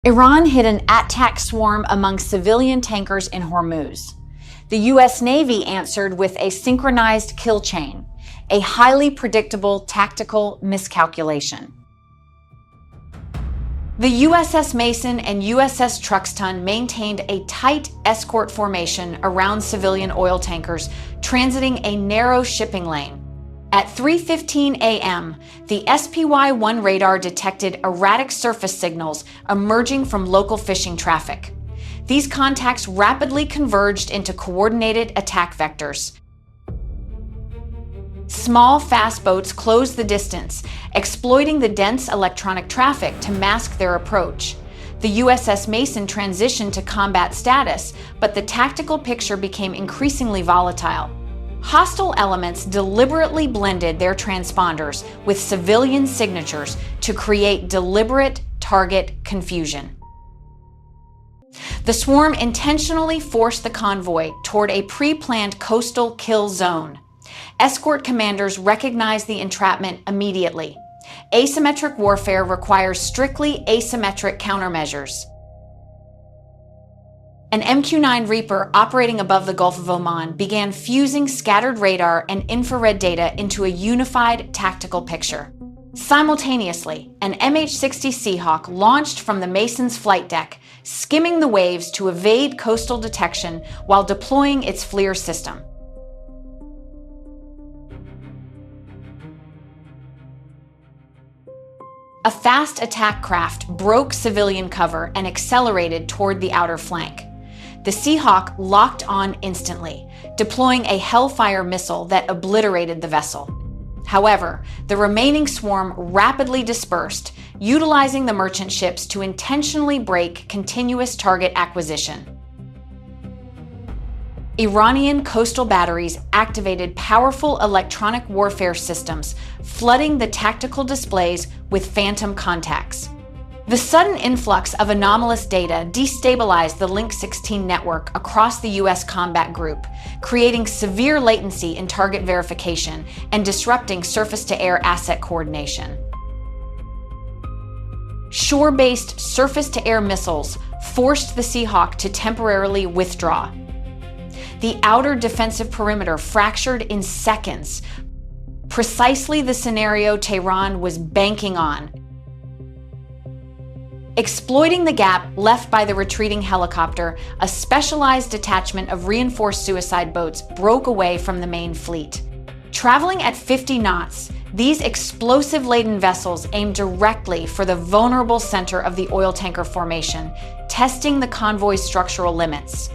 Iran hid an attack swarm among civilian tankers in Hormuz. The U.S. Navy answered with a synchronized kill chain, a highly predictable tactical miscalculation. The USS Mason and USS Truxtun maintained a tight escort formation around civilian oil tankers transiting a narrow shipping lane. At 3:15 a.m., the SPY-1 radar detected erratic surface signals emerging from local fishing traffic. These contacts rapidly converged into coordinated attack vectors. Small, fast boats closed the distance, exploiting the dense electronic traffic to mask their approach. The USS Mason transitioned to combat status, but the tactical picture became increasingly volatile. Hostile elements deliberately blended their transponders with civilian signatures to create deliberate target confusion. The swarm intentionally forced the convoy toward a pre-planned coastal kill zone. Escort commanders recognized the entrapment immediately. Asymmetric warfare requires strictly asymmetric countermeasures. An MQ-9 Reaper operating above the Gulf of Oman began fusing scattered radar and infrared data into a unified tactical picture. Simultaneously, an MH-60 Seahawk launched from the Mason's flight deck, skimming the waves to evade coastal detection while deploying its FLIR system. A fast attack craft broke civilian cover and accelerated toward the outer flank. The Seahawk locked on instantly, deploying a Hellfire missile that obliterated the vessel. However, the remaining swarm rapidly dispersed, utilizing the merchant ships to intentionally break continuous target acquisition. Iranian coastal batteries activated powerful electronic warfare systems, flooding the tactical displays with phantom contacts. The sudden influx of anomalous data destabilized the Link 16 network across the U.S. combat group, creating severe latency in target verification and disrupting surface-to-air asset coordination. Shore-based surface-to-air missiles forced the Seahawk to temporarily withdraw. The outer defensive perimeter fractured in seconds, precisely the scenario Tehran was banking on. Exploiting the gap left by the retreating helicopter, a specialized detachment of reinforced suicide boats broke away from the main fleet. Traveling at 50 knots, these explosive-laden vessels aimed directly for the vulnerable center of the oil tanker formation, testing the convoy's structural limits.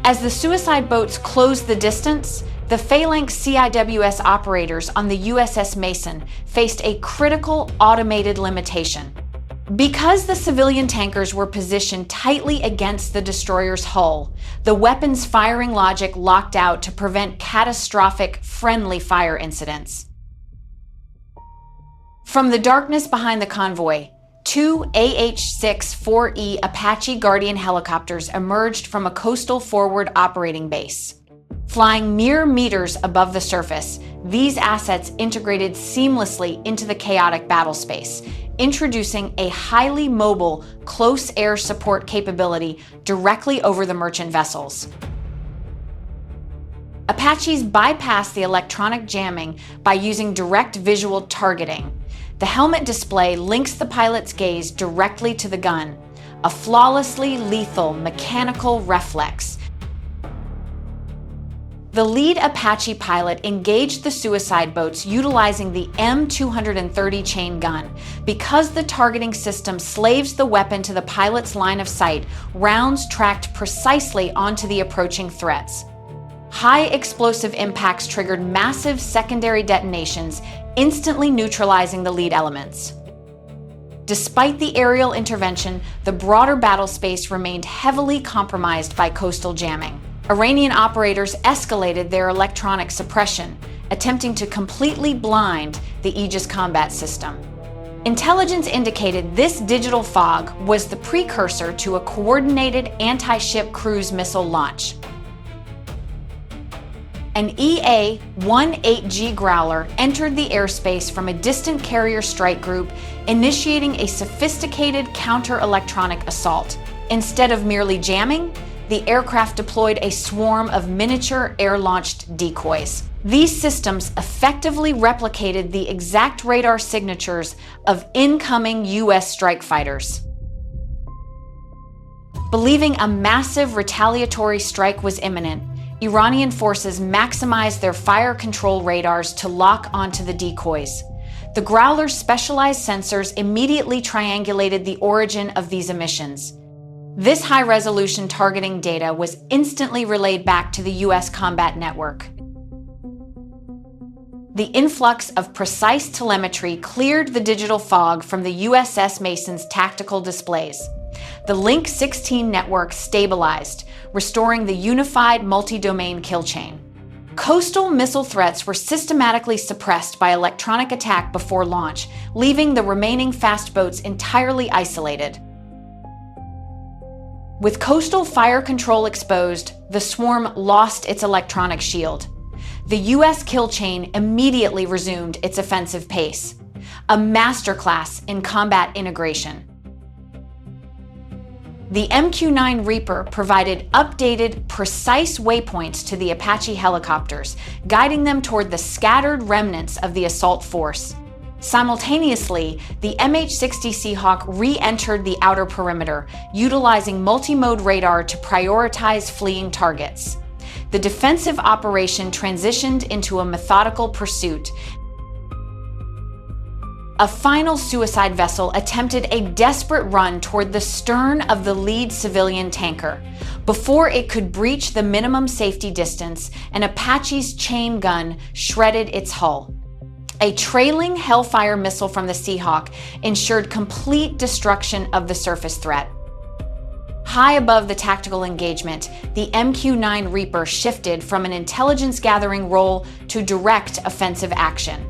As the suicide boats closed the distance, the phalanx CIWS operators on the USS Mason faced a critical automated limitation. Because the civilian tankers were positioned tightly against the destroyer's hull, the weapon's firing logic locked out to prevent catastrophic friendly fire incidents. From the darkness behind the convoy, two AH-64E Apache Guardian helicopters emerged from a coastal forward operating base. Flying mere meters above the surface, these assets integrated seamlessly into the chaotic battle space, introducing a highly mobile, close air support capability directly over the merchant vessels. Apaches bypass the electronic jamming by using direct visual targeting. The helmet display links the pilot's gaze directly to the gun, a flawlessly lethal mechanical reflex. The lead Apache pilot engaged the suicide boats utilizing the M230 chain gun. Because the targeting system slaves the weapon to the pilot's line of sight, rounds tracked precisely onto the approaching threats. High explosive impacts triggered massive secondary detonations, instantly neutralizing the lead elements. Despite the aerial intervention, the broader battle space remained heavily compromised by coastal jamming. Iranian operators escalated their electronic suppression, attempting to completely blind the Aegis combat system. Intelligence indicated this digital fog was the precursor to a coordinated anti-ship cruise missile launch. An EA-18G Growler entered the airspace from a distant carrier strike group, initiating a sophisticated counter-electronic assault. Instead of merely jamming, the aircraft deployed a swarm of miniature air-launched decoys. These systems effectively replicated the exact radar signatures of incoming U.S. strike fighters. Believing a massive retaliatory strike was imminent, Iranian forces maximized their fire control radars to lock onto the decoys. The Growler's specialized sensors immediately triangulated the origin of these emissions. This high-resolution targeting data was instantly relayed back to the U.S. combat network. The influx of precise telemetry cleared the digital fog from the USS Mason's tactical displays. The Link 16 network stabilized, restoring the unified multi-domain kill chain. Coastal missile threats were systematically suppressed by electronic attack before launch, leaving the remaining fast boats entirely isolated. With coastal fire control exposed, the swarm lost its electronic shield. The U.S. kill chain immediately resumed its offensive pace, a masterclass in combat integration. The MQ-9 Reaper provided updated, precise waypoints to the Apache helicopters, guiding them toward the scattered remnants of the assault force. Simultaneously, the MH-60 Seahawk re-entered the outer perimeter, utilizing multi-mode radar to prioritize fleeing targets. The defensive operation transitioned into a methodical pursuit. A final suicide vessel attempted a desperate run toward the stern of the lead civilian tanker. Before it could breach the minimum safety distance, an Apache's chain gun shredded its hull. A trailing Hellfire missile from the Seahawk ensured complete destruction of the surface threat. High above the tactical engagement, the MQ-9 Reaper shifted from an intelligence-gathering role to direct offensive action.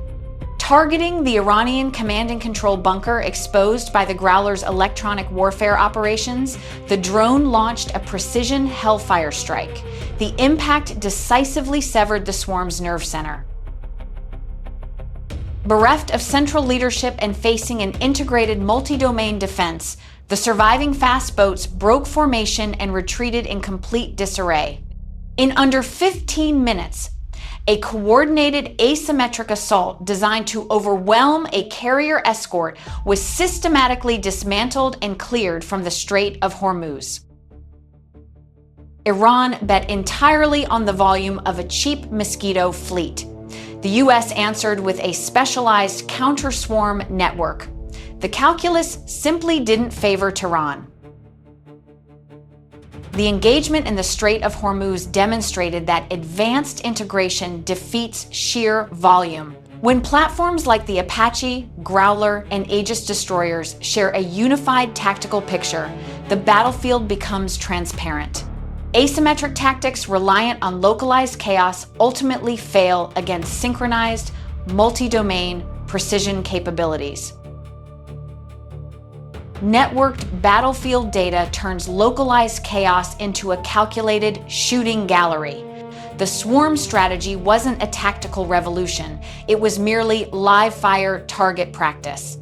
Targeting the Iranian command and control bunker exposed by the Growler's electronic warfare operations, the drone launched a precision Hellfire strike. The impact decisively severed the swarm's nerve center. Bereft of central leadership and facing an integrated multi-domain defense, the surviving fast boats broke formation and retreated in complete disarray. In under 15 minutes, a coordinated asymmetric assault designed to overwhelm a carrier escort was systematically dismantled and cleared from the Strait of Hormuz. Iran bet entirely on the volume of a cheap Mosquito Fleet. The U.S. answered with a specialized counter-swarm network. The calculus simply didn't favor Tehran. The engagement in the Strait of Hormuz demonstrated that advanced integration defeats sheer volume. When platforms like the Apache, Growler, and Aegis destroyers share a unified tactical picture, the battlefield becomes transparent. Asymmetric tactics reliant on localized chaos ultimately fail against synchronized, multi-domain precision capabilities. Networked battlefield data turns localized chaos into a calculated shooting gallery. The swarm strategy wasn't a tactical revolution, it was merely live-fire target practice.